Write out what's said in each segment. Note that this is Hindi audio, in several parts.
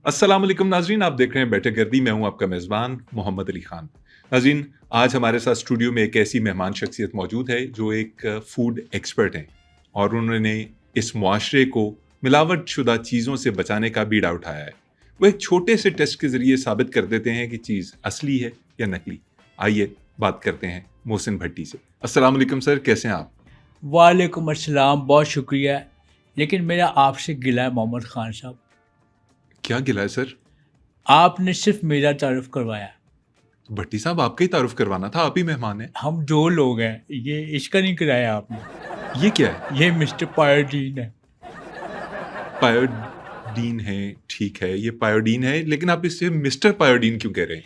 अस्सलाम वालेकुम नाजरीन, आप देख रहे हैं बैठक गर्दी। मैं हूं आपका मेज़बान मोहम्मद अली खान। नाजरीन, आज हमारे साथ स्टूडियो में एक ऐसी मेहमान शख्सियत मौजूद है जो एक फूड एक्सपर्ट हैं और उन्होंने इस मुआशरे को मिलावट शुदा चीज़ों से बचाने का बीड़ा उठाया है। वो एक छोटे से टेस्ट के ज़रिए साबित कर देते हैं कि चीज़ असली है या नकली। आइए बात करते हैं मोहसिन भट्टी से। अस्सलाम वालेकुम सर, कैसे हैं आप? वालेकुम अस्सलाम, बहुत शुक्रिया। लेकिन मेरा आपसे गिला है मोहम्मद ख़ान साहब, क्या गिला है सर? आपने सिर्फ मेरा तारुफ करवाया। भट्टी साहब, आपका ही तारुफ करवाना था, आप ही मेहमान हैं। हम दो लोग हैं, ये इसका नहीं कराया आपने। ये क्या है? ये मिस्टर पायोडीन है। पायोडीन है, ठीक है, ये पायोडीन है, लेकिन आप इससे मिस्टर पायोडीन क्यों कह रहे हैं?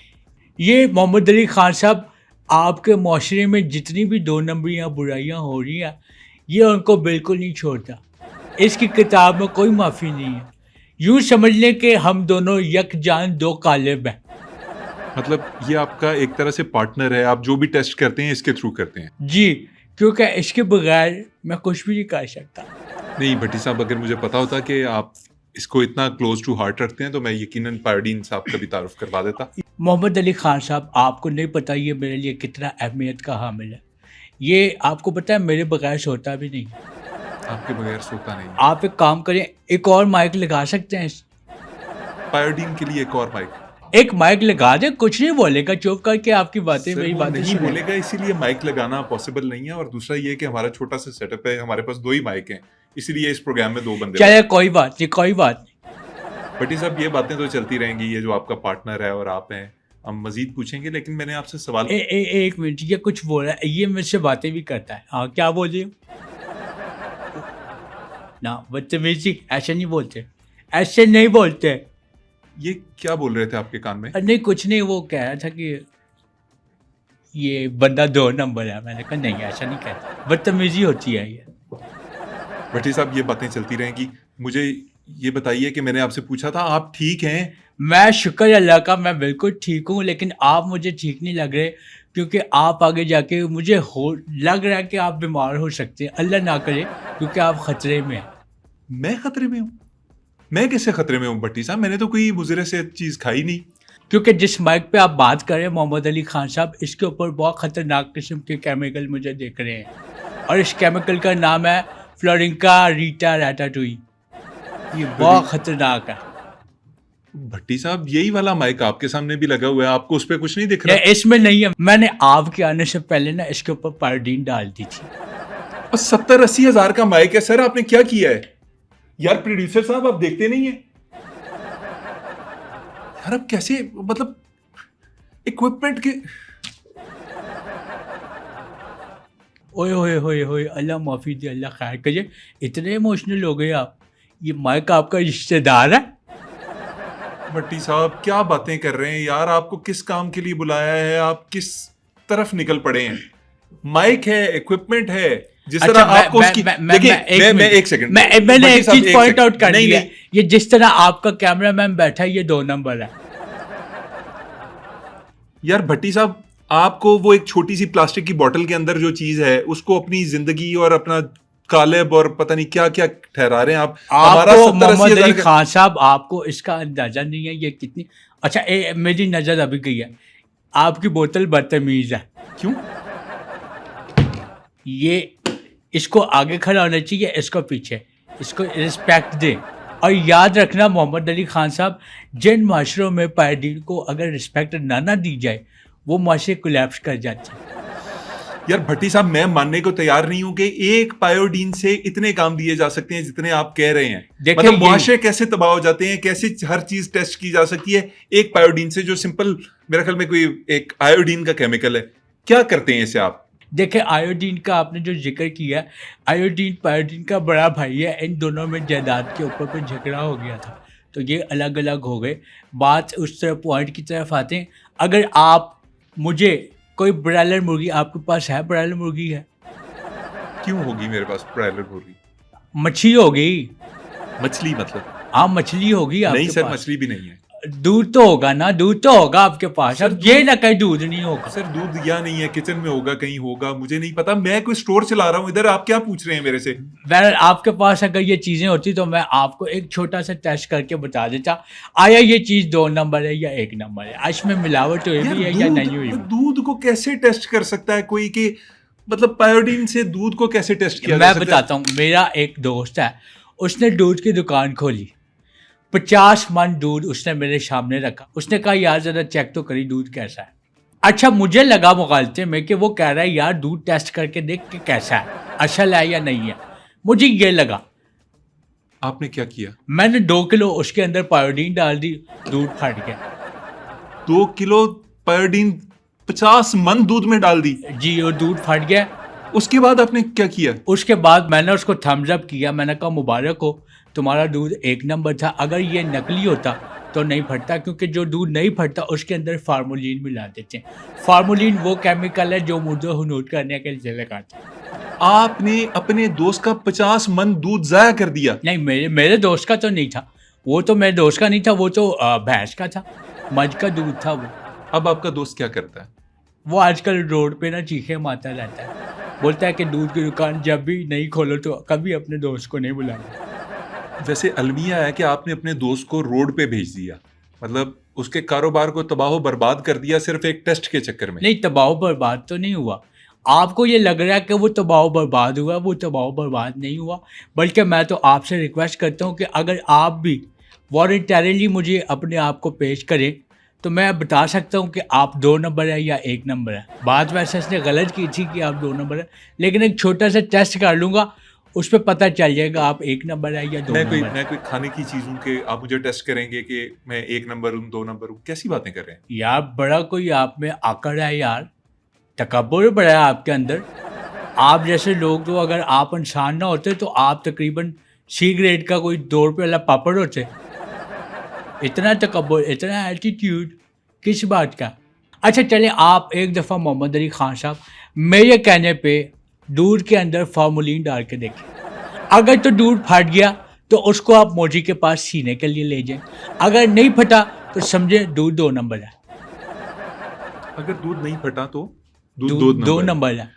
ये मोहम्मद अली ख़ान साहब, आपके माशरे में जितनी भी दो नंबरियाँ बुराइयाँ हो रही हैं, ये उनको बिल्कुल नहीं छोड़ता। इसकी किताब में कोई माफ़ी नहीं है। यूँ समझ लें कि हम दोनों यकजान दो कालिब हैं। मतलब ये आपका एक तरह से पार्टनर है, आप जो भी टेस्ट करते हैं इसके थ्रू करते हैं। जी, क्योंकि इसके बगैर मैं कुछ भी नहीं कर सकता। नहीं भट्टी साहब, अगर मुझे पता होता कि आप इसको इतना क्लोज टू हार्ट रखते हैं तो मैं यकीनन पायोडीन साहब का भी तारुफ करवा देता। मोहम्मद अली ख़ान साहब, आपको नहीं पता ये मेरे लिए कितना अहमियत का हामिल है। ये आपको पता है मेरे बगैर सोता भी नहीं। आपके बगैर सोता नहीं। आप एक काम करें, एक और माइक लगा सकते हैं। पायोडीन के लिए एक और माइक? एक माइक लगा दें, कुछ नहीं बोलेगा, चुप करके आपकी बातें सर, मेरी वो बातें नहीं सुनेगा। बोलेगा, इसीलिए माइक लगाना पॉसिबल नहीं है। और दूसरा ये कि हमारा छोटा सा सेटअप है, हमारे पास 2 ही माइक हैं, इसीलिए इस प्रोग्राम में 2 बंदे। चले, कोई बात नहीं, कोई बात नहीं। भट्टी साहब, ये बातें तो चलती रहेंगी, ये जो आपका पार्टनर है और आप हैं, हम मजीद पूछेंगे, लेकिन मैंने आपसे सवाल एक मिनट, ये कुछ बोल रहा है, ये मुझसे बातें भी करता है। हाँ, क्या बोल रही हो? ना, बदतमीजी ऐसे नहीं बोलते, ऐसे नहीं बोलते। ये क्या बोल रहे थे आपके कान में? नहीं, कुछ नहीं, वो कह रहा था कि ये बंदा 2 नंबर है। मैंने कहा नहीं, ऐसा नहीं कहता, बदतमीजी होती है ये। भट्टी साहब, ये बातें चलती रहेंगी। मुझे ये बताइए कि मैंने आपसे पूछा था, आप ठीक हैं? मैं शुक्र अल्लाह का, मैं बिल्कुल ठीक हूँ, लेकिन आप मुझे ठीक नहीं लग रहे, क्योंकि आप आगे जाके मुझे लग रहा है कि आप बीमार हो सकते हैं। अल्लाह ना करे, क्योंकि आप ख़तरे में हैं। मैं खतरे में हूँ? मैं कैसे खतरे में हूँ भट्टी साहब? मैंने तो कोई मुजरे से चीज़ खाई नहीं। क्योंकि जिस माइक पे आप बात कर रहे हैं मोहम्मद अली ख़ान साहब, इसके ऊपर बहुत ख़तरनाक किस्म के केमिकल मुझे दिख रहे हैं, और इस केमिकल का नाम है फ्लोरिंका रीटा रैटाटुई। ये बहुत ख़तरनाक है। भट्टी साहब, यही वाला माइक आपके सामने भी लगा हुआ है, आपको उस पर कुछ नहीं दिख ये रहा? इसमें नहीं है। मैंने आपके आने से पहले ना इसके ऊपर पायोडीन डाल दी थी। और 70-80 हज़ार का माइक है सर, आपने क्या किया है? यार प्रोड्यूसर साहब, आप देखते नहीं है यार? आप कैसे, मतलब इक्विपमेंट के। ओए होए होए होए, अल्लाह माफ़ी दे, अल्लाह खैर करे। इतने इमोशनल हो गए आप। ये माइक आपका रिश्तेदार है? भट्टी साहब, क्या बातें कर रहे हैं यार? आपको किस काम के लिए बुलाया है? आप किस तरफ निकल पड़े हैं? माइक है, इक्विपमेंट है, जिस तरह आपको उसकी देखिए, मैं एक सेकंड, मैंने एक चीज पॉइंट आउट कर नहीं दी है। नहीं, ये जिस तरह आपका कैमरामैन बैठा है, ये 2 नंबर है। यार भट्टी साहब, आपको वो एक छोटी सी प्लास्टिक की बोतल के अंदर जो चीज है उसको अपनी जिंदगी और अपना कालेब और पता नहीं क्या क्या ठहरा रहे हैं आप। हमारा आपको 70-80 मोहम्मद हज़ार अली का। खान साहब, आपको इसका अंदाजा नहीं है ये कितनी। अच्छा, मेरी नजर अभी गई है, आपकी बोतल बदतमीज है। क्यों? ये इसको आगे खड़ा होना चाहिए, इसको पीछे। इसको रिस्पेक्ट दें। और याद रखना मोहम्मद अली खान साहब, जिन माशरों में पायोडीन को अगर रिस्पेक्ट ना दी जाए, वो माशरे कोलैप्स कर जाते हैं। यार भट्टी साहब, मैं मानने को तैयार नहीं हूं कि एक पायोडीन से इतने काम दिए जा सकते हैं जितने आप कह रहे हैं। देखिए, मतलब मुआशरे कैसे तबाह हो जाते हैं, कैसे हर चीज टेस्ट की जा सकती है एक पायोडीन से, जो सिंपल मेरे ख्याल में कोई एक आयोडीन का केमिकल है। क्या करते हैं इसे आप? देखिए, आयोडीन का आपने जो जिक्र किया है, आयोडीन पायोडीन का बड़ा भाई है। इन दोनों में जायदाद के ऊपर पे झगड़ा हो गया था, तो ये अलग अलग हो गए। बात उस तरह पॉइंट की तरफ आते हैं। अगर आप मुझे कोई ब्रायलर मुर्गी, आपके पास है ब्रायलर मुर्गी? है? क्यों होगी मेरे पास ब्रायलर मुर्गी? मच्छी होगी। मछली मतलब? हाँ, मछली होगी नहीं आपके सर, पास। मछली भी नहीं है। दूध तो होगा ना, दूध तो होगा आपके पास। सर, अब ये ना कहीं दूध नहीं होगा। सर दूध या नहीं है, किचन में होगा, कहीं होगा, मुझे नहीं पता। मैं कोई स्टोर चला रहा हूँ इधर, आप क्या पूछ रहे हैं मेरे से? वेल आपके पास अगर ये चीज़ें होती तो मैं आपको एक छोटा सा टेस्ट करके बता देता, आया ये चीज़ 2 नंबर है या 1 नंबर है, इसमें मिलावट हुई यार भी है या दूध, नहीं हुई तो भी। दूध को कैसे टेस्ट कर सकता है कोई कि मतलब पायोडीन से दूध को कैसे टेस्ट किया जा मैं सकता है? बताता हूँ, मेरा एक दोस्त है, उसने दूध की दुकान खोली, 50 मन दूध उसने मेरे सामने रखा। उसने कहा यार ज़रा चेक तो करी दूध कैसा है। अच्छा मुझे लगा मुगालते में कि वो कह रहा है यार दूध टेस्ट करके देख के कैसा है, असल है या नहीं है। मुझे ये लगा, आपने क्या किया? मैंने 2 किलो उसके अंदर पायोडीन डाल दी, दूध फट गया। 2 किलो पायोडीन 50 मन दूध में डाल दी। जी, और दूध फट गया। उसके बाद आपने क्या किया? उसके बाद मैंने उसको थम्स अप किया, मैंने कहा मुबारक हो, तुम्हारा दूध 1 नंबर था। अगर ये नकली होता तो नहीं फटता, क्योंकि जो दूध नहीं फटता उसके अंदर फार्मोलिन मिला देते हैं। फार्मोलिन वो केमिकल है जो मुर्दे हुनूद करने के लिए लगाते हैं। आपने अपने दोस्त का 50 मन दूध जाया कर दिया। नहीं, मेरे मेरे दोस्त का तो नहीं था, वो तो मेरे दोस्त का नहीं था, वो तो भैंस का था, मज का दूध था वो। अब आपका दोस्त क्या करता है? वो आजकल रोड पे ना चीखे मारता रहता है, बोलता है कि दूध की दुकान जब भी नहीं खोलो तो कभी अपने दोस्त को नहीं बुलाना। वैसे अलमिया है कि आपने अपने दोस्त को रोड पे भेज दिया, मतलब उसके कारोबार को तबाह बर्बाद कर दिया सिर्फ एक टेस्ट के चक्कर में। नहीं, तबाह बर्बाद तो नहीं हुआ। आपको ये लग रहा है कि वो तबाह बर्बाद हुआ, वो तबाह बर्बाद नहीं हुआ। बल्कि मैं तो आपसे रिक्वेस्ट करता हूँ कि अगर आप भी वॉलंटरली मुझे अपने आप को पेश करें तो मैं बता सकता हूँ कि आप 2 नंबर है या 1 नंबर है। बात वैसे इसने गलत की थी कि आप 2 नंबर है, लेकिन एक छोटा सा टेस्ट कर लूँगा, उस पे पता चल जाएगा आप 1 नंबर है या 2 नंबर है। मैं कोई खाने की चीज हूँ कि आप मुझे टेस्ट करेंगे कि मैं 1 नंबर हूँ, 2 नंबर हूँ? कैसी बातें कर रहे हैं? यार बड़ा कोई आप में आकड़ है यार, तकब्बुर बड़ा है आपके अंदर। आप जैसे लोग तो अगर आप इंसान ना होते तो आप तकरीबन सी ग्रेड का कोई 2 रुपये वाला पापड़ होते। इतना तकब्बुर, इतना एटीट्यूड किस बात का? अच्छा चलें, आप एक दफ़ा मोहम्मद अली ख़ान साहब मेरे कहने पे दूध के अंदर फार्मोलिन डाल के देखें। अगर तो दूध फट गया तो उसको आप मोजी के पास सीने के लिए ले जाएं। अगर नहीं फटा तो समझे दूध 2 नंबर है। अगर दूध नहीं फटा तो दूध दूध 2 2 नंबर है। नंबर है।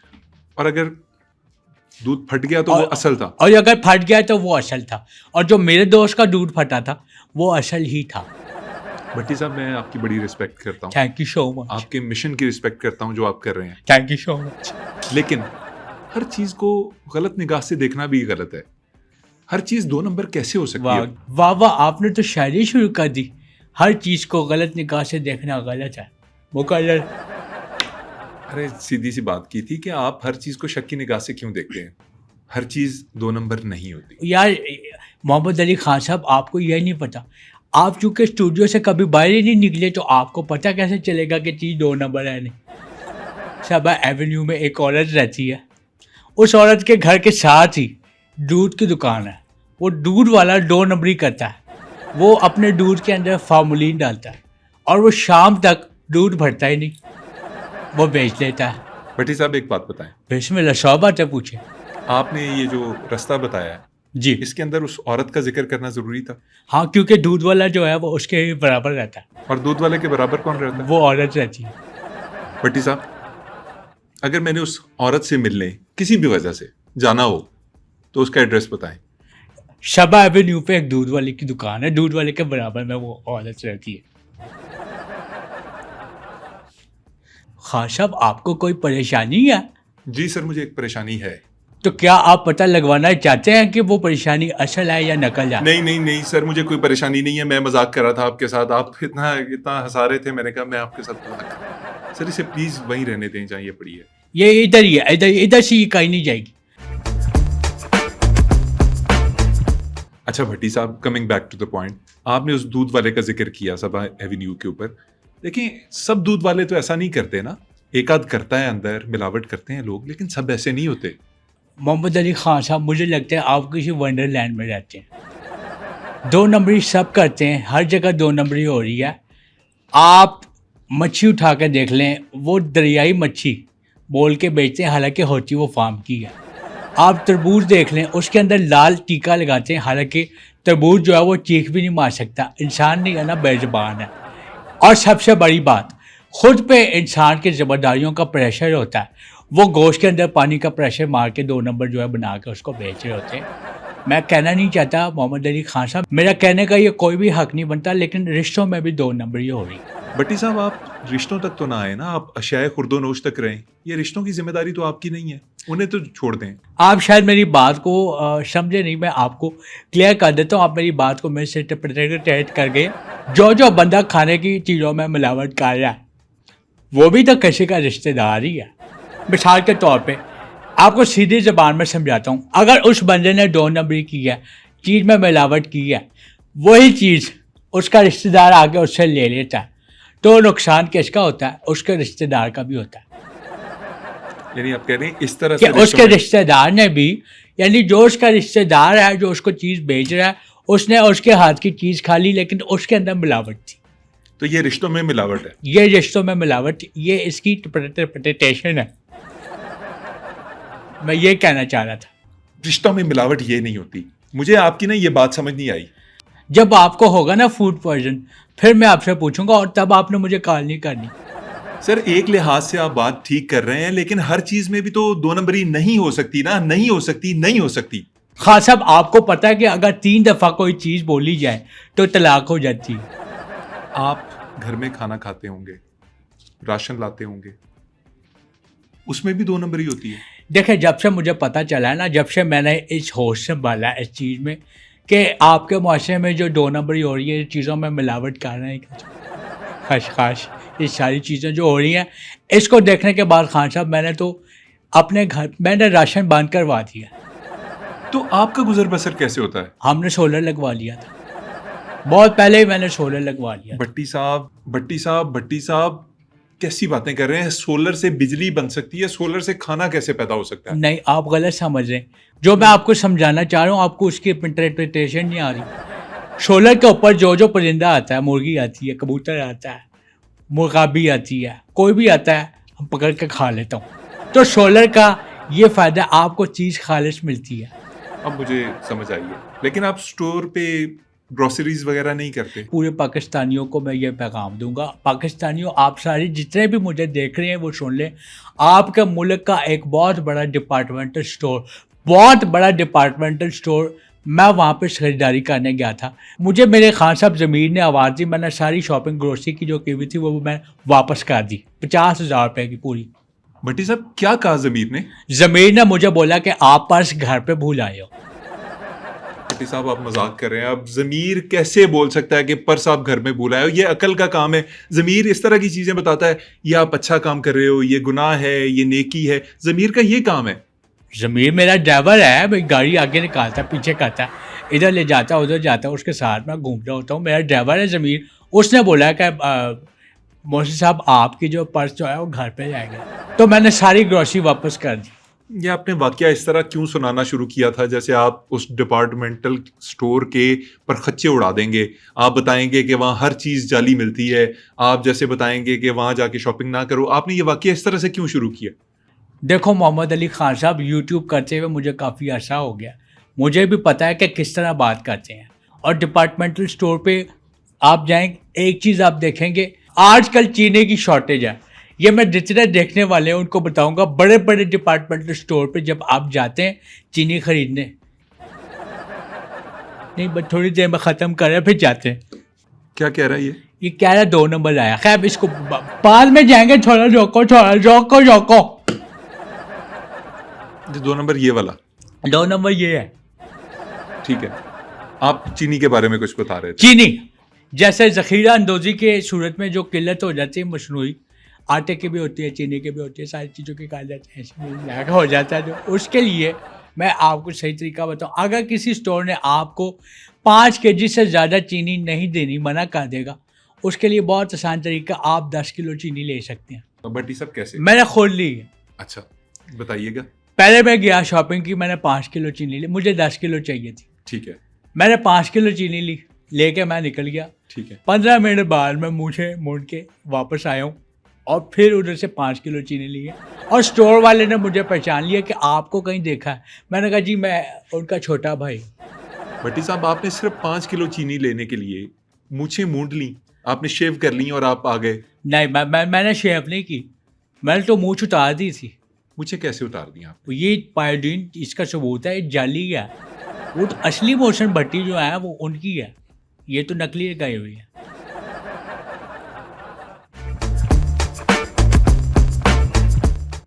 और अगर दूध फट गया तो वो असल था। और अगर फट गया तो वो असल था, और जो मेरे दोस्त का दूध फटा था वो असल ही था। भट्टी साहब, मैं आपकी बड़ी रिस्पेक्ट करता हूँ, थैंक यू सो मच, आपके मिशन की रिस्पेक्ट करता हूँ जो आप कर रहे हैं, थैंक यू सो मच। लेकिन हर चीज को गलत निगाह से देखना भी गलत है। हर चीज 2 नंबर कैसे हो सकती वाह है? वाह वाह, आपने तो शायरी शुरू कर दी। हर चीज़ को गलत निगाह से देखना गलत है। मुकर्रर। अरे सीधी सी बात की थी कि आप हर चीज को शक की निगाह से क्यों देखते हैं? हर चीज 2 नंबर नहीं होती। यार मोहम्मद अली ख़ान साहब, आपको यह नहीं पता, आप चूँकि स्टूडियो से कभी बाहर ही नहीं निकले तो आपको पता कैसे चलेगा कि चीज़ 2 नंबर है नहीं। सबा एवेन्यू में एक औरत रहती है, उस औरत के घर के साथ ही दूध की दुकान है। वो दूध वाला 2 नंबरी करता है, वो अपने दूध के अंदर फार्मोलिन डालता है और वो शाम तक दूध भरता ही नहीं, वो बेच लेता है। भट्टी साहब, एक बात बताएं, बिस्मिल्लाह, सौ बातें पूछे। आपने ये जो रास्ता बताया है जी इसके अंदर उस औरत का जिक्र करना जरूरी था? हाँ, क्योंकि दूध वाला जो है वो उसके बराबर रहता है, और दूध वाले के बराबर कौन रहता है? वो औरत रहती है। भट्टी साहब, अगर मैंने उस औरत से मिलने किसी भी वजह से जाना हो तो उसका एड्रेस बताएं। शबा एवेन्यू पे एक दूध वाले की दुकान है, दूध वाले के बराबर में वो औरत रहती है। हाँ साहब, आपको कोई परेशानी है? जी सर, मुझे एक परेशानी है। तो क्या आप पता लगवाना चाहते हैं कि वो परेशानी असल है या नकल है? नहीं नहीं नहीं सर, मुझे कोई परेशानी नहीं है, मैं मजाक कर रहा था आपके साथ। आप इतना इतना हंसा रहे थे, मैंने कहा मैं आपके साथ मजाक कर रहा हूं। सर इसे प्लीज वहीं रहने दें जहाँ ये पड़ी है। ये इधर ही है, इधर इधर से ये कहीं नहीं जाएगी। अच्छा भट्टी साहब, coming back to the point, आपने उस दूध वाले का जिक्र किया सबा एवेन्यू के ऊपर। देखिए, सब दूध वाले तो ऐसा नहीं करते ना, एक आध करता है, अंदर मिलावट करते हैं लोग, लेकिन सब ऐसे नहीं होते। मोहम्मद अली ख़ान साहब, मुझे लगता है आप किसी वंडरलैंड में रहते हैं। 2 नंबरी सब करते हैं, हर जगह 2 नंबरी हो रही है। आप मच्छी उठा कर देख लें, वो दरियाई मच्छी बोल के बेचते हैं, हालांकि होती वो फार्म की है। आप तरबूज देख लें, उसके अंदर लाल टीका लगाते हैं, हालांकि तरबूज जो है वो चीख भी नहीं मार सकता, इंसान नहीं है ना, बेज़ुबान है। और सबसे बड़ी बात, खुद पे इंसान की ज़िम्मेदारियों का प्रेशर होता है, वो गोश्त के अंदर पानी का प्रेशर मार के 2 नंबर जो है बना के उसको बेच रहे होते हैं। मैं कहना नहीं चाहता मोहम्मद अली खान साहब, मेरा कहने का ये कोई भी हक नहीं बनता, लेकिन रिश्तों में भी 2 नंबरी हो रही है। भट्टी साहब, आप रिश्तों तक तो ना आए ना, आप अशियाए खुर्दोनोश तक रहें। ये रिश्तों की जिम्मेदारी तो आपकी नहीं है, उन्हें तो छोड़ दें। आप शायद मेरी बात को समझे नहीं, मैं आपको क्लियर कर देता हूँ, आप मेरी बात को मेरे से इंटरप्रेट कर गए। जो बंदा खाने की चीज़ों में मिलावट कर रहा है, वो भी तो किसी का रिश्तेदार ही है। मिसाल के तौर पे आपको सीधी ज़बान में समझाता हूँ, अगर उस बंदे ने 2 नंबरी की है, चीज़ में मिलावट की है, वही चीज़ उसका रिश्तेदार आके उससे ले लेता है, तो नुकसान किसका होता है? उसके रिश्तेदार का भी होता है। यानी आप कह रहे हैं इस तरह कि से रिश्तों उसके में रिश्तेदार ने भी, यानी जो उसका रिश्तेदार है जो उसको चीज़ बेच रहा है, उसने उसके हाथ की चीज़ खा ली, लेकिन उसके अंदर मिलावट थी। तो ये रिश्तों में मिलावट है। ये रिश्तों में मिलावट, ये इसकी इंटरप्रिटेशन है। मैं ये कहना चाह रहा था। रिश्तों में मिलावट ये नहीं होती। मुझे आपकी ना ये बात समझ नहीं आई। जब आपको होगा ना फूड पॉइजन, फिर मैं आपसे पूछूंगा, और तब आपने मुझे कॉल नहीं करनी। सर, एक लिहाज से आप बात ठीक कर रहे हैं, लेकिन हर चीज में भी तो 2 नंबरी नहीं हो सकती ना, नहीं हो सकती, नहीं हो सकती। खान साहब, आपको पता है कि अगर 3 दफ़ा कोई चीज़ बोली जाए तो तलाक हो जाती है। आप घर में खाना खाते होंगे, राशन लाते होंगे, उसमें भी 2 नंबरी होती है। देखिए, जब से मुझे पता चला है ना, जब से मैंने इस होश संभाला इस चीज़ में कि आपके मुआशरे में जो 2 नंबरी हो रही है, चीज़ों में मिलावट कर रहे हैं, खशखाश, ये सारी चीज़ें जो हो रही हैं, इसको देखने के बाद खान साहब मैंने तो अपने घर मैंने राशन बंद करवा दिया। तो आपका गुजर बसर कैसे होता है? हमने सोलर लगवा लिया था, बहुत पहले ही मैंने सोलर लगवा लिया। भट्टी साहब, भट्टी साहब, भट्टी साहब, कैसी बातें कर रहे हैं? सोलर से बिजली बन सकती है, सोलर से खाना कैसे पैदा हो सकता है? नहीं, आप गलत समझ रहे हैं। जो मैं आपको समझाना चाह रहा हूँ, आपको उसकी इंटरप्रिटेशन नहीं आ रही। सोलर के ऊपर जो परिंदा आता है, मुर्गी आती है, कबूतर आता है, मुर्गाबी आती है, कोई भी आता है, हम पकड़ के खा लेता हूँ। तो सोलर का ये फ़ायदा, आपको चीज़ खालिश मिलती है। अब मुझे समझ आई है, लेकिन आप स्टोर पे ग्रोसरीज वगैरह नहीं करते। पूरे पाकिस्तानियों को मैं ये पैगाम दूंगा, पाकिस्तानियों, आप सारे जितने भी मुझे देख रहे हैं वो सुन लें, आपके मुल्क का एक बहुत बड़ा डिपार्टमेंटल स्टोर, मैं वहाँ पे खरीदारी करने गया था। मुझे मेरे खान साहब ज़मीर ने आवाज़ दी, मैंने सारी शॉपिंग ग्रोसरी की जो की हुई थी वो मैं वापस कर दी, 50,000 रुपये की पूरी। भट्टी साहब, क्या कहा जमीर ने? ज़मीर ने मुझे बोला कि आप पर्स घर पे भूल आए हो। भट्टी साहब, आप मजाक कर रहे हैं। अब जमीर कैसे बोल सकता है कि पर्स आप घर में भूल आए हो? ये अकल का काम है। जमीर इस तरह की चीजें बताता है, ये आप अच्छा काम कर रहे हो, ये गुनाह है, ये नेकी है। जमीर का ये काम है। ज़मीर मेरा ड्राइवर है भाई, गाड़ी आगे निकालता है, पीछे करता है, इधर ले जाता है, उधर जाता है, उसके साथ मैं घूम रहा होता हूँ। मेरा ड्राइवर है ज़मीर। उसने बोला कि मोहसिन साहब, आपकी जो पर्स जो है वो घर पे जाएगा, तो मैंने सारी ग्रोसरी वापस कर दी। ये आपने वाकया इस तरह क्यों सुनाना शुरू किया था, जैसे आप उस डिपार्टमेंटल स्टोर के पर खच्चे उड़ा देंगे? आप बताएंगे कि वहाँ हर चीज़ जाली मिलती है, आप जैसे बताएंगे कि वहाँ जाके शॉपिंग ना करो। आपने ये वाकया इस तरह से क्यों शुरू किया? देखो मोहम्मद अली खान साहब, यूट्यूब करते हुए मुझे काफ़ी अर्सा हो गया, मुझे भी पता है कि किस तरह बात करते हैं। और डिपार्टमेंटल स्टोर पे आप जाएंगे, एक चीज़ आप देखेंगे, आजकल चीनी की शॉर्टेज है। ये मैं जितने देखने वाले हैं उनको बताऊंगा, बड़े बड़े डिपार्टमेंटल स्टोर पे जब आप जाते हैं चीनी खरीदने, नहीं बस थोड़ी देर में ख़त्म करें फिर जाते हैं। क्या कह रहा है ये कह रहा है 2 नंबर आया, खैर इसको बाद में जाएंगे, थोड़ा रोको। ये 2 नंबर ये वाला? 2 नंबर ये है। ठीक है, आप चीनी के बारे में कुछ बता रहे थे। चीनी जैसे ज़ख़ीरा अंदोज़ी के सूरत में जो किल्लत हो जाती है मसनूई, आटे की भी होती है, चीनी की भी होती है, सारी चीज़ों की खा जाते हैं, हो जाता है। जो उसके लिए मैं आपको सही तरीका बताऊँ, अगर किसी स्टोर ने आपको 5 केजी से ज़्यादा चीनी नहीं देनी, मना कर देगा, उसके लिए बहुत आसान तरीका, आप 10 किलो चीनी ले सकते हैं। भट्टी साहब, कैसे? मैंने खुद ली है। अच्छा, बताइएगा। पहले मैं गया शॉपिंग की, मैंने 5 किलो चीनी ली, मुझे 10 किलो चाहिए थी। ठीक है। मैंने 5 किलो चीनी ली, लेके मैं निकल गया। ठीक है। 15 मिनट बाद मैं मुझे मुड़ के वापस आया हूँ और फिर उधर से 5 किलो चीनी ली है, और स्टोर वाले ने मुझे पहचान लिया कि आपको कहीं देखा है। मैंने कहा जी मैं उनका छोटा भाई। भट्टी साहब, आपने सिर्फ 5 किलो चीनी लेने के लिए मूछें मूंड ली, आपने शेव कर ली और आप आ गए। नहीं, मैंने शेव नहीं की, मैंने तो मूंछ उतार दी थी। मूछें कैसे उतार दी आप? तो ये पायोडीन इसका सबूत है, ये जाली है। वो तो असली मोशन भट्टी जो है वो उनकी है, ये तो नकली लगाई हुई है।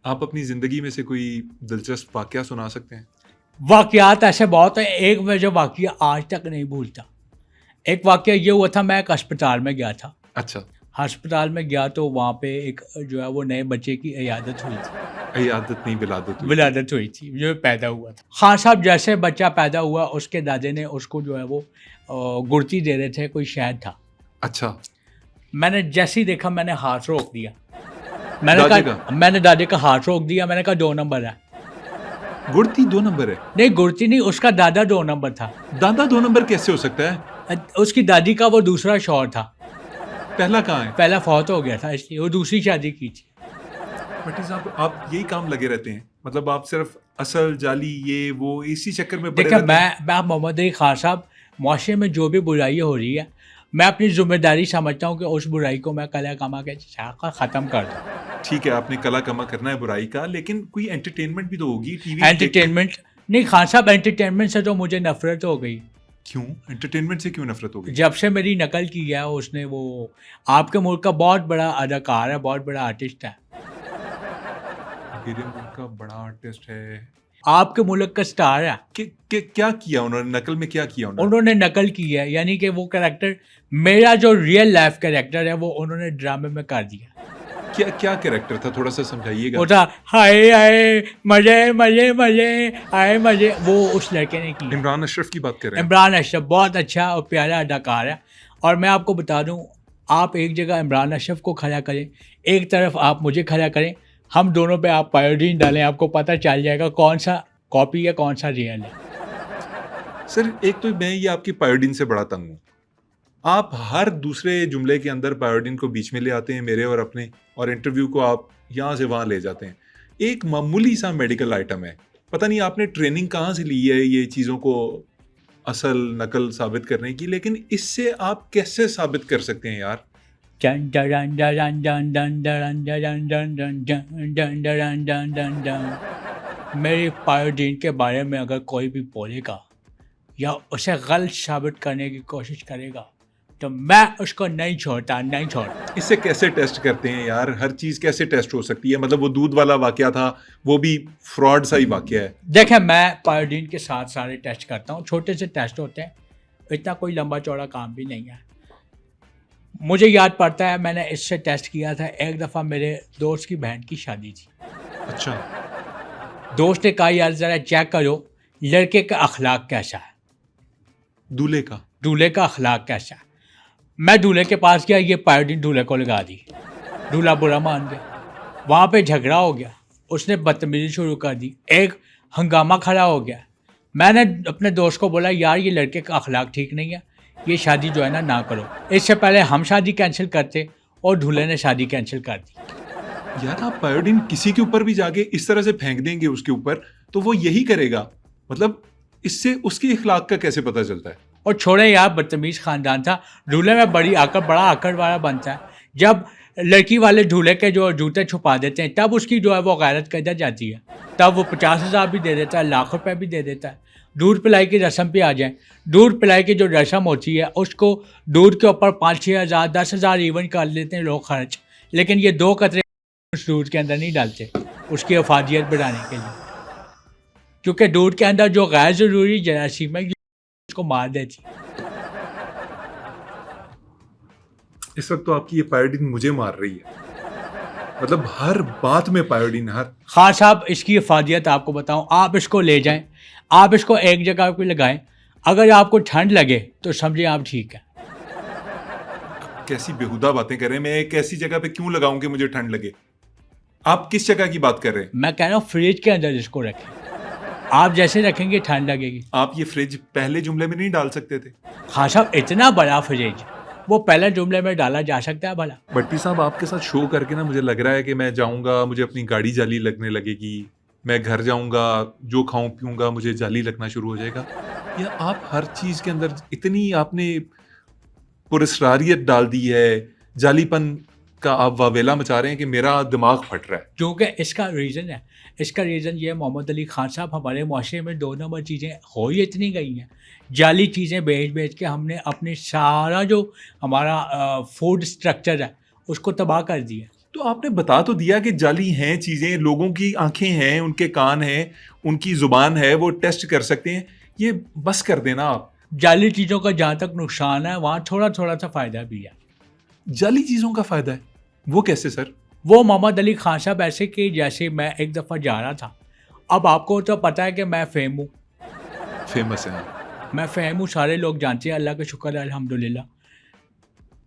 आप अपनी ज़िंदगी में से कोई दिलचस्प वाकया सुना सकते हैं? वाकयात ऐसे बहुत है, एक मैं जो वाकया आज तक नहीं भूलता। एक वाकया ये हुआ था, मैं एक अस्पताल में गया था। अच्छा, अस्पताल में गया तो वहाँ पे एक जो है वो नए बच्चे की इयादत हुई थी, इयादत नहीं विलादत हुई। विलादत हुई थी, जो पैदा हुआ था। हाँ साहब, जैसे बच्चा पैदा हुआ उसके दादे ने उसको जो है वो गुड़ती दे रहे थे, कोई शहद था। अच्छा, मैंने जैसे ही देखा मैंने हाथ रोक दिया। दादे मैंने दादे का हाथ रोक दिया, मैंने कहा 2 नंबर है। गुड़ती 2 नंबर है? नहीं, गुड़ती नहीं, उसका दादा 2 नंबर था। दादा 2 नंबर कैसे हो सकता है? उसकी दादी का वो दूसरा शौहर था, पहला कहाँ है? पहला फौत हो गया था, इसलिए वो दूसरी शादी की थी। भट्टी साहब, आप यही काम लगे रहते हैं? मतलब आप सिर्फ असल जाली ये वो इसी चक्कर में पड़े देखिए, रहते हैं? मैं मोहम्मद अली खान साहब, मुआशरे में जो भी बुराई हो रही है, मैं अपनी जिम्मेदारी समझता हूँ कि उस बुराई को मैं कला कमा के ख़त्म कर दूँ। ठीक है, आपने कला कमा करना है बुराई का, लेकिन कोई एंटरटेनमेंट भी तो होगी टीवी। एंटरटेनमेंट नहीं खान साहब, एंटरटेनमेंट से तो मुझे नफरत हो गई। क्यों? एंटरटेनमेंट से क्यों नफरत हो गई? जब से मेरी नकल की है उसने, वो आपके मुल्क का बहुत बड़ा अदाकार है, बहुत बड़ा आर्टिस्ट है। मेरे मुल्क का बड़ा आर्टिस्ट है? आपके मुल्क का स्टार है। क्या किया उन्होंने? नकल में क्या किया उन्होंने? उन्होंने नकल की है, यानी कि वो कैरेक्टर, मेरा जो रियल लाइफ कैरेक्टर है वो उन्होंने ड्रामे में कर दिया। क्या कैरेक्टर था? थोड़ा सा समझाइएगा। वो था हाय हाय मजे मजे मजे हाय मजे, वो उस लड़के ने की। इमरान अशरफ की बात कर रहे हैं? इमरान अशरफ बहुत अच्छा और प्यारा अदाकार है। और मैं आपको बता दूं, आप एक जगह इमरान अशरफ को खड़ा करें, एक तरफ आप मुझे खड़ा करें, हम दोनों पे आप पायोडीन डालें, आपको पता चल जाएगा कौन सा कॉपी है कौन सा रियल है। सर, एक तो मैं ये आपकी पायोडीन से बड़ा तंग हूँ। आप हर दूसरे जुमले के अंदर पायोडीन को बीच में ले आते हैं, मेरे और अपने, और इंटरव्यू को आप यहाँ से वहाँ ले जाते हैं। एक मामूली सा मेडिकल आइटम है, पता नहीं आपने ट्रेनिंग कहाँ से ली है ये चीज़ों को असल नकल साबित करने की, लेकिन इससे आप कैसे साबित कर सकते हैं यार? Done done done done done done done done done done done done done done done. मेरी पायोडीन के बारे में अगर कोई भी बोलेगा या उसे गलत साबित करने की कोशिश करेगा तो मैं उसको नहीं छोड़ता, नहीं छोड़ता। इससे कैसे टेस्ट करते हैं यार? हर चीज़ कैसे टेस्ट हो सकती है? मतलब वो दूध वाला वाकया था, वो भी फ्रॉड सा ही वाकया है। देखें, मैं पायोडीन के साथ सारे टेस्ट करता हूँ, छोटे से टेस्ट होते हैं, इतना कोई लंबा चौड़ा काम भी नहीं है। मुझे याद पड़ता है मैंने इससे टेस्ट किया था एक दफ़ा, मेरे दोस्त की बहन की शादी थी। अच्छा, दोस्त ने कहा यार ज़रा चेक करो लड़के का अखलाक कैसा है, दूल्हे का? दूल्हे का अखलाक कैसा है। मैं दूल्हे के पास गया, ये पायोडीन दूल्हे को लगा दी, दूल्हा बुरा मान गया, वहाँ पे झगड़ा हो गया, उसने बदतमीजी शुरू कर दी, एक हंगामा खड़ा हो गया। मैंने अपने दोस्त को बोला यार ये लड़के का अखलाक ठीक नहीं है, ये शादी जो है ना करो। इससे पहले हम शादी कैंसिल करते और दूल्हे ने शादी कैंसिल कर दी। यार, आप पायोडीन किसी के ऊपर भी जाके इस तरह से फेंक देंगे उसके ऊपर, तो वो यही करेगा। मतलब इससे उसकी इखलाक का कैसे पता चलता है? और छोड़े यार, बदतमीज़ ख़ानदान था। दूल्हे में बड़ा आकड़ वाला बनता है। जब लड़की वाले दूल्हे के जो जूते छुपा देते हैं तब उसकी जो है वो गैरत किधर जाती है। तब वो 50,000 भी दे देता है, लाख रुपए भी दे देता है। दूध पिलाई की रस्म पे आ जाए, दूध पिलाई की जो रस्म होती है उसको दूध के ऊपर 5-6 हज़ार 10,000 इवन कर लेते हैं लोग खर्च, लेकिन ये 2 कतरे उस दूध के अंदर नहीं डालते उसकी अफादियत बढ़ाने के लिए, क्योंकि दूध के अंदर जो गैर ज़रूरी जरासीम है उसको मार देती। इस वक्त तो आपकी ये पायोडीन मुझे मार रही है। मतलब हर बात में पायोडीन, हर। खान साहब, इसकी अफादियत आपको बताऊं, आप इसको ले जाएं, आप इसको एक जगह पे लगाएं, अगर आपको ठंड लगे तो समझिए आप ठीक है। कैसी बेहुदा बातें कर रहे हैं? मैं एक ऐसी जगह पे क्यों लगाऊं कि मुझे ठंड लगे? आप किस जगह की बात कर रहे हैं? मैं कह रहा हूँ फ्रिज के अंदर इसको रखें, आप जैसे रखेंगे ठंड लगेगी। आप ये फ्रिज पहले जुमले में नहीं डाल सकते थे? खान साहब, इतना बड़ा फ्रिज वो पहले जुमले में डाला जा सकता है भला? भट्टी साहब, आपके साथ शो करके ना मुझे लग रहा है कि मैं जाऊंगा, मुझे अपनी गाड़ी जाली लगने लगेगी, मैं घर जाऊंगा, जो खाऊं पीऊंगा मुझे जाली लगना शुरू हो जाएगा। या आप हर चीज के अंदर इतनी आपने पुरस्कारियत डाल दी है, जालीपन का आप वावेला मचा रहे हैं कि मेरा दिमाग फट रहा है। क्योंकि इसका रीज़न है, इसका रीज़न ये है मोहम्मद अली खान साहब, हमारे मुआशरे में 2 नंबर चीज़ें हो ही इतनी गई हैं। जाली चीज़ें बेच-बेच के हमने अपने सारा जो हमारा फूड स्ट्रक्चर है उसको तबाह कर दिया। तो आपने बता तो दिया कि जाली हैं चीजें, लोगों की आंखें हैं, उनके कान हैं, उनकी जुबान है, वो टेस्ट कर सकते हैं। ये बस कर देना आप। जाली चीज़ों का जहाँ तक नुकसान है वहाँ थोड़ा-थोड़ा सा फ़ायदा भी है। जाली चीजों का फायदा है, वो कैसे सर? वो मोहम्मद अली खान साहब ऐसे कि जैसे मैं एक दफ़ा जा रहा था, अब आपको तो पता है कि मैं फ़ेम हूँ, फेमस है। मैं फ़ेम हूँ, सारे लोग जानते हैं, अल्लाह का शुक्र है अल्हम्दुलिल्लाह।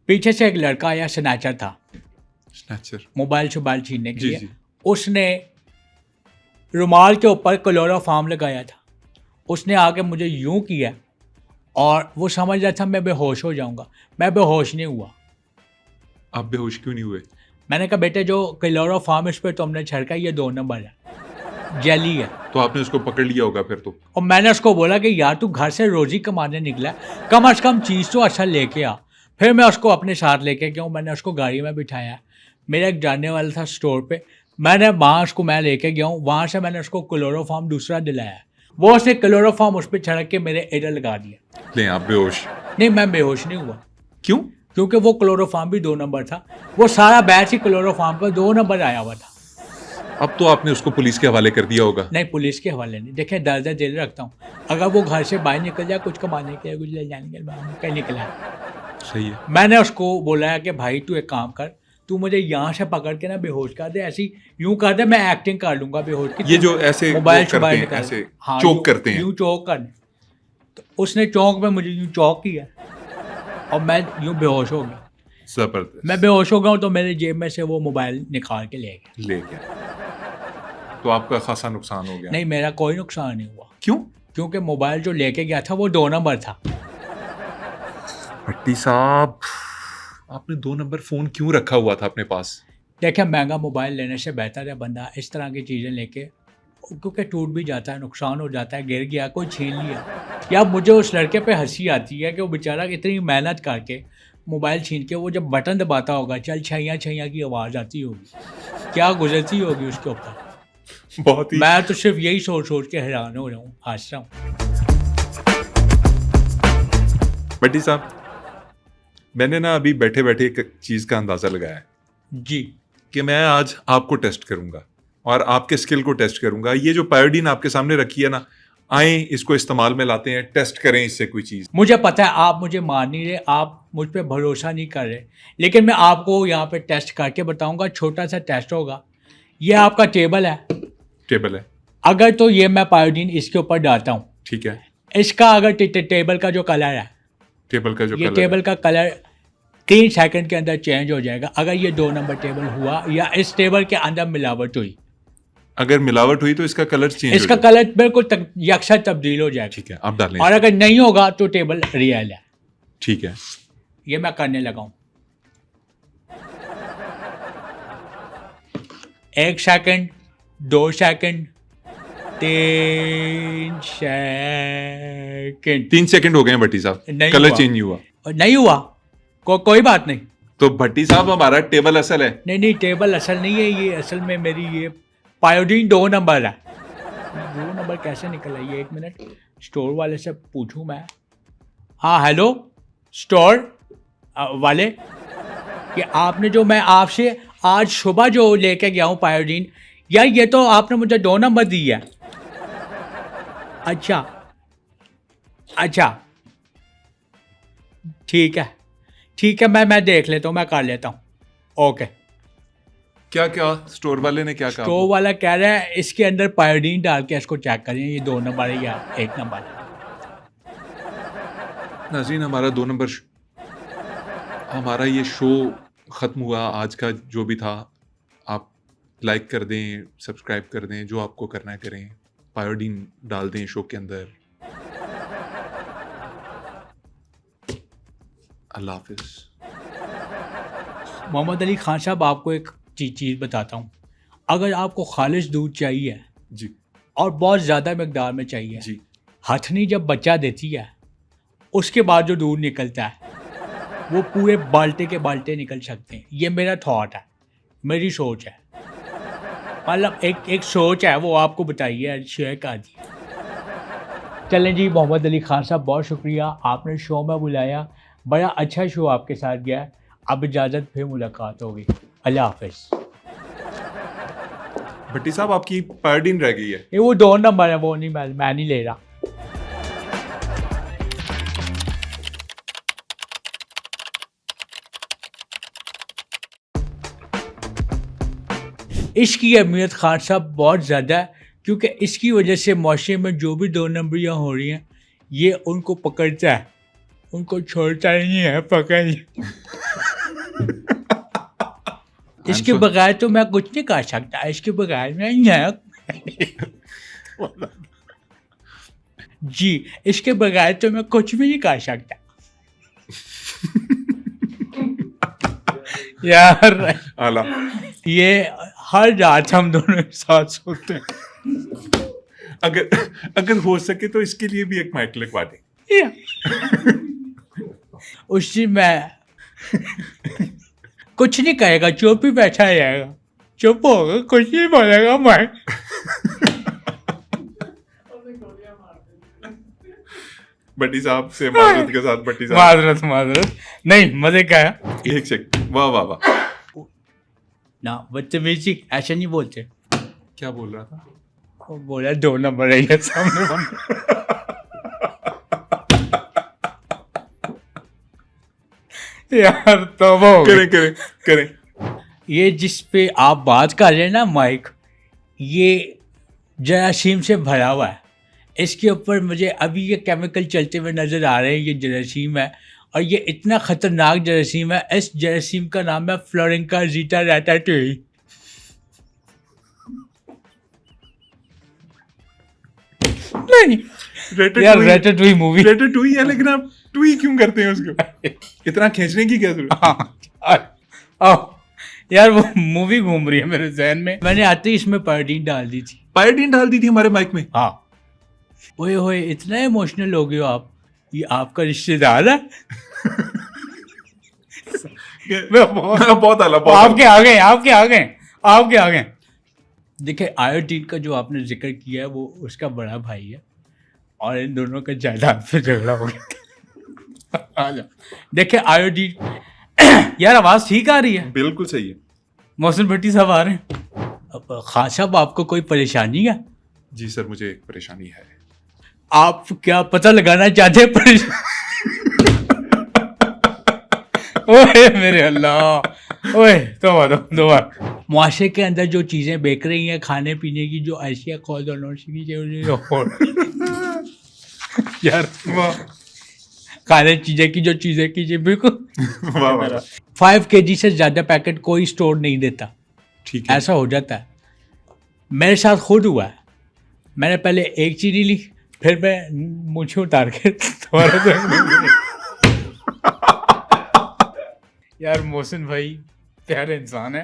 पीछे से एक लड़का आया, स्नैचर था, स्नैचर। मोबाइल छीनने के जी लिए। जी। उसने रुमाल के ऊपर क्लोरोफॉर्म लगाया था। उसने आके मुझे यूं किया और वो समझ रहा था मैं बेहोश हो जाऊंगा। मैं बेहोश नहीं हुआ। आप बेहोश क्यों नहीं हुए? मैंने कहा बेटे जो क्लोरोफॉर्म इस पर तुमने छिड़का ये 2 नंबर है, जेली है। तो आपने उसको पकड़ लिया होगा फिर तो। और मैंने उसको बोला कि यार तू घर से रोजी कमाने निकला है, कम से कम चीज़ तो अच्छा लेके आ। फिर मैं उसको अपने साथ लेके गया हूँ, मैंने उसको गाड़ी में बिठाया। मेरा एक जानने वाला था स्टोर पे, मैंने वहाँ उसको मैं लेके गया हूँ, वहाँ से मैंने उसको क्लोरोफॉर्म दूसरा दिलाया। वो उसने क्लोरोफॉर्म उस पर छिड़क के मेरे एडर लगा दिया। ले आप बेहोश। नहीं, मैं बेहोश नहीं हुआ, क्यों? क्योंकि वो क्लोरोफॉर्म भी 2 नंबर था। वो सारा बैच ही क्लोरोफॉर्म पर 2 नंबर आया हुआ था। अब तो आपने उसको पुलिस के हवाले कर दिया होगा। नहीं, पुलिस के हवाले नहीं। देखिए दर्द दिल रखता हूँ, अगर वो घर से बाहर निकल जाए कुछ कमाने के लिए, कुछ ले जाने के लिए, कहीं निकला है। सही है। मैंने उसको बोला है कि भाई तू एक काम कर, तू मुझे यहाँ से पकड़ के ना बेहोश कर दे, ऐसी यूं कर दे, मैं एक्टिंग कर लूंगा बेहोश की। ये जो ऐसे मोबाइल वो करते हैं, निकाल, ऐसे हाँ, चोक करते हैं। यूं चौक कर। तो उसने चौक में मुझे यूं चौक किया और मैं यूं बेहोश हो गया। जबरदस्त। मैं बेहोश हो गया हूँ तो मेरे जेब में से वो मोबाइल निकाल के ले गया। ले गया तो आपका खासा नुकसान हो गया। नहीं, मेरा कोई नुकसान नहीं हुआ। क्यों? क्योंकि मोबाइल जो लेके गया था वो 2 नंबर था। भट्टी साहब, आपने 2 नंबर फोन क्यों रखा हुआ था अपने पास? देखिए महंगा मोबाइल लेने से बेहतर है बंदा इस तरह की चीज़ें लेके, क्योंकि टूट भी जाता है, नुकसान हो जाता है, गिर गया, कोई छीन लिया। या मुझे उस लड़के पे हंसी आती है कि वो बेचारा इतनी मेहनत करके मोबाइल छीन के, वो जब बटन दबाता होगा, चल छैया छैया की आवाज़ आती होगी, क्या गुजरती होगी उसके ऊपर। बहुत ही। मैं तो सिर्फ यही सोच सोच के हैरान हो रहा हूँ, हंस रहा हूँ। भट्टी साहब, मैंने ना अभी बैठे बैठे एक चीज का अंदाजा लगाया है जी, कि मैं आज आपको टेस्ट करूंगा और आपके स्किल को टेस्ट करूंगा। ये जो पायोडीन आपके सामने रखी है ना, आए इसको इस्तेमाल में लाते हैं, टेस्ट करें इससे कोई चीज। मुझे पता है आप मुझे मान नहीं रहे, आप मुझ पे भरोसा नहीं कर रहे, लेकिन मैं आपको यहाँ पे टेस्ट करके बताऊंगा। छोटा सा टेस्ट होगा। ये आपका टेबल है, टेबल है। अगर तो ये मैं पायोडीन इसके ऊपर डालता हूँ, ठीक है। इसका अगर टेबल का जो कलर है, टेबल का जो ये कलर टेबल का कलर 3 सेकंड के अंदर चेंज हो जाएगा। अगर ये 2 नंबर टेबल हुआ या इस टेबल के अंदर मिलावट हुई, अगर मिलावट हुई तो इसका कलर चेंज इसका हो जाएगा। कलर बिल्कुल यकसा तब्दील हो जाएगा। ठीक है, आप डालें। और अगर नहीं होगा तो टेबल रियल है। ठीक है। ये मैं करने लगा हूँ। 1 सेकंड, 2 सेकंड, 3 सेकंड। 3 सेकंड हो गए हैं भट्टी साहब, नहीं कलर हुआ। चेंज नहीं हुआ। और नहीं हुआ, कोई बात नहीं। तो भट्टी साहब, हमारा टेबल असल है। नहीं, टेबल असल नहीं है, ये असल में मेरी ये पायोडीन 2 नंबर है। 2 नंबर कैसे निकला ये? 1 मिनट, स्टोर वाले से पूछूं मैं। हाँ हेलो स्टोर वाले, कि आपने जो मैं आपसे आज सुबह जो लेके गया हूँ पायोडीन, यार ये तो आपने मुझे 2 नंबर दी है। अच्छा, ठीक है, मैं देख लेता हूँ, मैं कर लेता हूँ। ओके। क्या क्या स्टोर वाले ने क्या कहा? स्टोर वाला कह रहा है इसके अंदर पायोडीन डाल के इसको चेक करें, ये 2 नंबर है या 1 नंबर है। नाज़रीन, हमारा ये शो ख़त्म हुआ आज का, जो भी था। आप लाइक कर दें, सब्सक्राइब कर दें, जो आपको करना है करें, पायोडीन डाल दें शो के अंदर। अल्लाह हाफिज़। मोहम्मद अली खान साहब, आपको एक चीज़ बताता हूँ। अगर आपको खालिश दूध चाहिए जी और बहुत ज़्यादा मकदार में चाहिए, जी। हथनी जब बच्चा देती है उसके बाद जो दूध निकलता है वो पूरे बाल्टे के बाल्टे निकल सकते हैं। ये मेरा थॉट है, मेरी सोच है, मतलब एक सोच है, वो आपको बताइए, शेयर कर दिए। चलें जी, मोहम्मद अली खान साहब बहुत शुक्रिया, आपने शो में बुलाया, बड़ा अच्छा शो आपके साथ गया। अब इजाज़त, फिर मुलाकात होगी, अल्लाह हाफिज़। भट्टी साहब आपकी पायोडीन रह गई है। ये वो 2 नंबर है, वो नहीं, मैं नहीं ले रहा। इसकी अहमियत खान साहब बहुत ज़्यादा है, क्योंकि इसकी वजह से माशरे में जो भी 2 नंबरियाँ हो रही हैं ये उनको पकड़ता है, उनको छोड़ता नहीं है, पकड़। इसके बगैर तो मैं कुछ नहीं कर सकता, इसके बगैर मैं जी, इसके बगैर तो मैं कुछ भी नहीं कर सकता। यार आला। ये हर रात हम दोनों एक साथ सोते हैं। अगर हो सके तो इसके लिए भी एक माइक लगवा दें। उस दिन मैं कुछ नहीं कहेगा, चुप ही बैठा रहेगा, चुप होगा, कुछ नहीं बोलेगा मैं। भट्टी साहब से माजरत के साथ, भट्टी साहब माजरत नहीं, मजे का है। एक सेकंड, वाह वाह वाह। ना बदतमीजी ऐसे नहीं बोलते। क्या बोल रहा था? वो बोला 2 नंबर है ये सामने यार तो वो करें। ये जिस पे आप बात कर रहे हैं ना माइक, ये जरासीम से भरा हुआ है। इसके ऊपर मुझे अभी ये केमिकल चलते हुए नज़र आ रहे हैं, ये जरासीम है, और ये इतना ख़तरनाक जरासीम है। इस जरासीम का नाम है फ्लोरेंका ज़ीटा रैटाटुई। नहीं यार, रैटाटुई मूवी, रैटाटुई है, लेकिन आप टुई क्यों करते हैं उसको? इतना खींचने की क्या जरूरत? यार वो मूवी घूम रही है मेरे जहन में, मैंने आते ही इसमें पायोडीन डाल दी थी। पायोडीन डाल दी थी हमारे माइक में? हाँ। ओए होए, इतना इमोशनल हो गए हो आप, ये आपका रिश्तेदार है? बहुत आला, आपके आ गए। देखिए, आयोडीन का जो आपने जिक्र किया है वो उसका बड़ा भाई है, और इन दोनों का जायदाद पे झगड़ा हो गया। देखिए आयोडीन, यार आवाज़ ठीक आ रही है? बिल्कुल सही है। मोहसिन भट्टी साहब आ रहे हैं। अब खान साहब, आपको कोई परेशानी है? जी सर, मुझे एक परेशानी है। आप क्या पता लगाना चाहते हैं? ओए मेरे अल्लाह, ओए दोबारा मुआशरे के अंदर जो चीज़ें बेक रही हैं खाने पीने की, जो ऐसी खोल दो यार, खाने चीज़ें की जो चीज़ें कीजिए, बिल्कुल 5 kg से ज़्यादा पैकेट कोई स्टोर नहीं देता। ठीक है, ऐसा हो जाता है, मेरे साथ खुद हुआ है। मैंने पहले एक चीनी ली, फिर मैं मुझे उतार के दोबारा यार मोहसिन भाई प्यारे इंसान है।